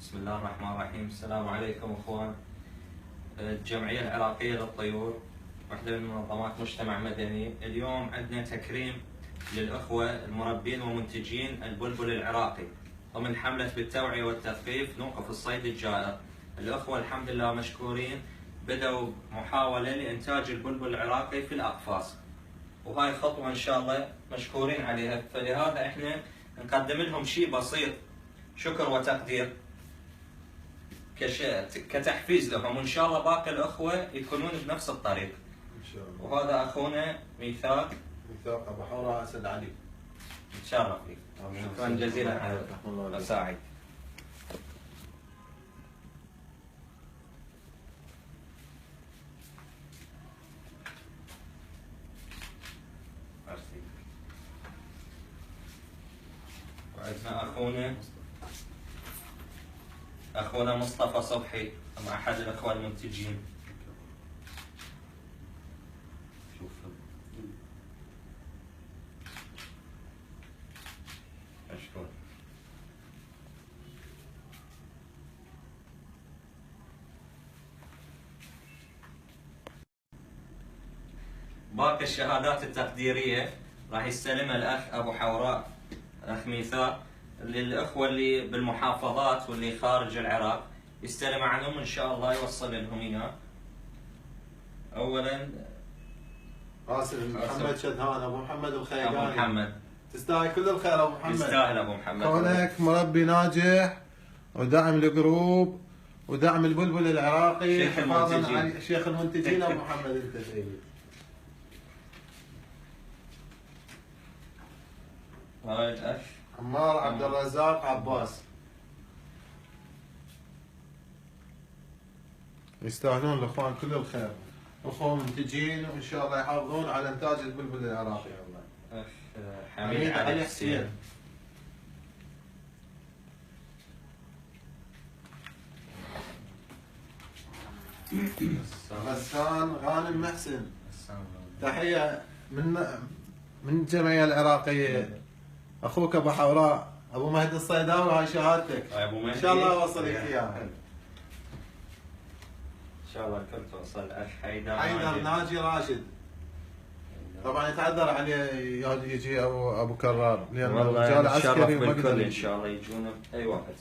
بسم الله الرحمن الرحيم. السلام عليكم اخوان. الجمعية العراقية للطيور واحدة من منظمات مجتمع مدني. اليوم عندنا تكريم للأخوة المربين ومنتجين البلبل العراقي ضمن حملة بالتوعية والتثقيف نوقف الصيد الجائر. الأخوة الحمد لله مشكورين، بدأوا محاولة لإنتاج البلبل العراقي في الأقفاص، وهاي خطوة إن شاء الله مشكورين عليها. فلهذا إحنا نقدم لهم شيء بسيط شكر وتقدير كتحفيز لهم، وإن شاء الله باقي الأخوة يكونون بنفس الطريق ان شاء الله. وهذا أخونا ميثاق ابو حوراء اسد علي. نتشرف فيك. شكرا جزيلا على مساعدتك. وعندنا أخونا مصطفى صبحي مع أحد الأخوة المنتجين. شوف مشكور. باقي الشهادات التقديرية راح يستلمها الأخ أبو حوراء، الأخ ميثاق، للأخوة اللي بالمحافظات واللي خارج العراق يستلم عنهم إن شاء الله، يوصل لهم إياه. أولاً قاسم محمد شدهان، ابو محمد الخيقاني. أبو محمد تستاهل كل الخير ابو محمد. يستاهل أبو محمد. كونك مربي ناجح ودعم الجروب ودعم البلبل العراقي. شيخ المنتجين. شيخ المنتجين ابو محمد انت سيدي. هاي الأخ عمار عبد الرزاق عباس. يستاهلون الاخوان كل الخير، اخوان منتجين وان شاء الله يحافظون على انتاج البلبل العراقي. أخ حميد علي حسين. غسان غانم محسن. تحية من الجمعية العراقية. اخوك ابو حوراء ابو مهدي الصيداوي، هاي شهادتك. ان شاء الله اوصل لك اياها. ان شاء الله الكل توصل. اخ حيدر ناجي راشد. طبعا يتعذر عليه يجي ابو كرار لانه رجال عسكري وما بالكل. ان شاء الله يجون باي وقت.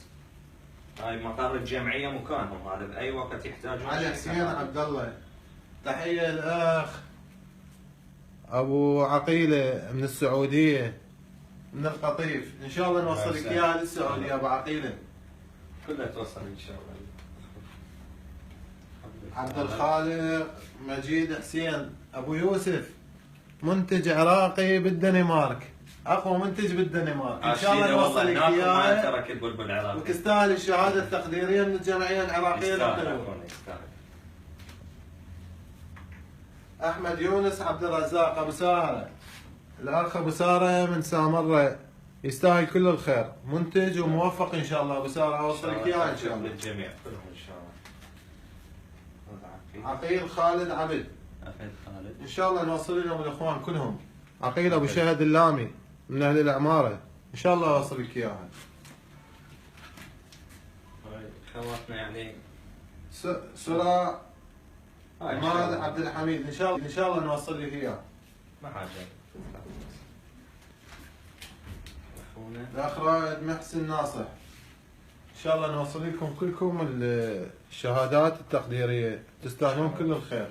هاي مقر الجمعيه مكانهم هذا، باي وقت يحتاجون. علي حسين عبد الله. تحيه الاخ ابو عقيله من السعوديه من القطيف. ان شاء الله نوصل لك اياها للسعوديه ابو عقيله. كلها توصل ان شاء الله. عبد الخالق مجيد حسين ابو يوسف، منتج عراقي بالدنمارك، اقوى منتج بالدنمارك. ان شاء الله نوصل لك اياها. ترك البلبل العراقي وتستاهل الشهاده التقديريه من الجمعيه العراقيه للطيور. احمد يونس عبد الرزاق ابو ساره، الاخ ابو ساره من سامره، يستاهل كل الخير، منتج وموفق ان شاء الله ابو ساره. اوصل لك اياها ان شاء الله. للجميع كلهم ان شاء الله. عقيل خالد عبد. خالد ان شاء الله نوصل لهم الاخوان كلهم. عقيل ابو شهد اللامي من اهل العماره، ان شاء الله اوصل لك اياها. خواتنا يعني سرى عماد عبد الحميد، ان شاء الله نوصل لك اياه. ما حاجه. اخونا الاخ رائد محسن ناصح، ان شاء الله نوصل لكم كلكم الشهادات التقديريه، تستاهلون كل الخير.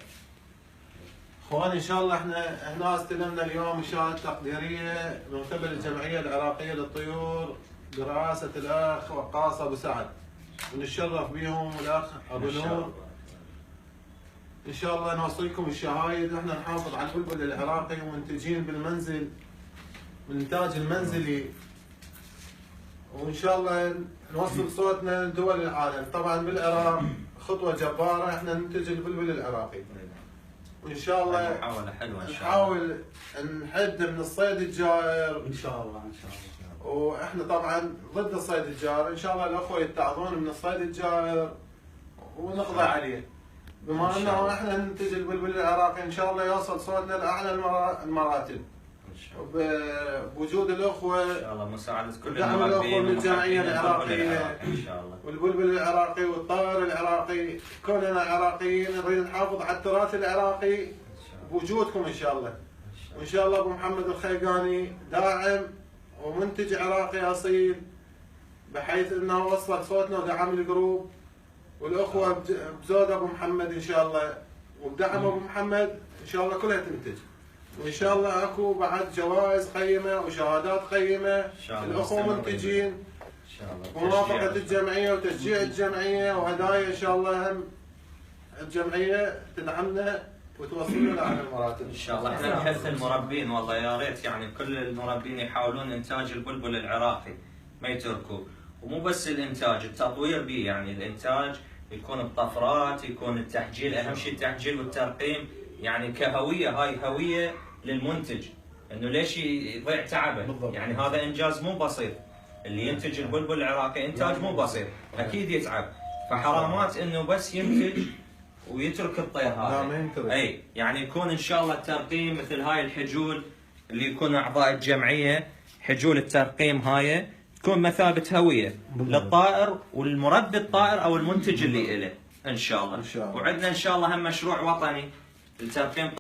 اخوان ان شاء الله احنا هنا استلمنا اليوم الشهاده التقديريه من قبل الجمعيه العراقيه للطيور برئاسه الاخ وقاص ابو سعد، ونتشرف بهم والاخ ابو نور. ان شاء الله نوصل لكم الشهايد، واحنا نحافظ على البلبل العراقي ومنتجين بالمنزل بالانتاج المنزلي، وان شاء الله نوصل صوتنا لدول العالم. طبعا بالعراق خطوه جباره، احنا ننتج البلبل العراقي، وان شاء الله محاولة حلوة ان شاء الله. نحاول نحد من الصيد الجائر ان شاء الله ان شاء الله. واحنا طبعا ضد الصيد الجائر، ان شاء الله الاخوه يتعظون من الصيد الجائر ونقضي عليه. بما انه احنا ننتج البلبل العراقي، ان شاء الله يوصل صوتنا لاعلى المراتب. ان شاء الله. بوجود الاخوه ان شاء الله مساعدة كل دعم الأخوة المربين من الجمعية ومحبين العراقية. العراق ان شاء الله. والبلبل العراقي والطائر العراقي، كوننا عراقيين نريد نحافظ على التراث العراقي ان شاء الله. بوجودكم ان شاء الله. ان شاء الله. وان شاء الله ابو محمد الخيقاني داعم ومنتج عراقي اصيل، بحيث انه وصل صوتنا ودعم الجروب والاخوه بزود ابو محمد ان شاء الله، وبدعم ابو محمد ان شاء الله كلها تنتج. وان شاء الله اكو بعد جوائز قيمه وشهادات قيمه. ان شاء الله. الاخوه منتجين ان شاء الله. بموافقه الجمعيه وتشجيع الجمعيه وهدايا ان شاء الله. هم الجمعيه تدعمنا وتوصلنا لاعلى المراتب ان شاء الله. احنا نحث المربين والله يا ريت يعني كل المربين يحاولون انتاج البلبل العراقي ما يتركوه، ومو بس الانتاج، التطوير به، يعني الانتاج يكون بطفرات، يكون التحجيل، اهم شيء التحجيل والترقيم، يعني كهويه، هاي هويه للمنتج، انه ليش يضيع تعبه؟ بالضبط. يعني هذا انجاز مو بسيط، اللي ينتج البلبل العراقي انتاج مو بسيط، اكيد يتعب، فحرامات انه بس ينتج ويترك الطير هذا. لا ما ينترك. اي يعني يكون ان شاء الله الترقيم مثل هاي الحجول اللي يكون اعضاء الجمعيه، حجول الترقيم هاي تكون مثابه هويه للطائر والمربي الطائر او المنتج اللي له ان شاء الله. إن شاء الله. وعندنا ان شاء الله هم مشروع وطني لترقيم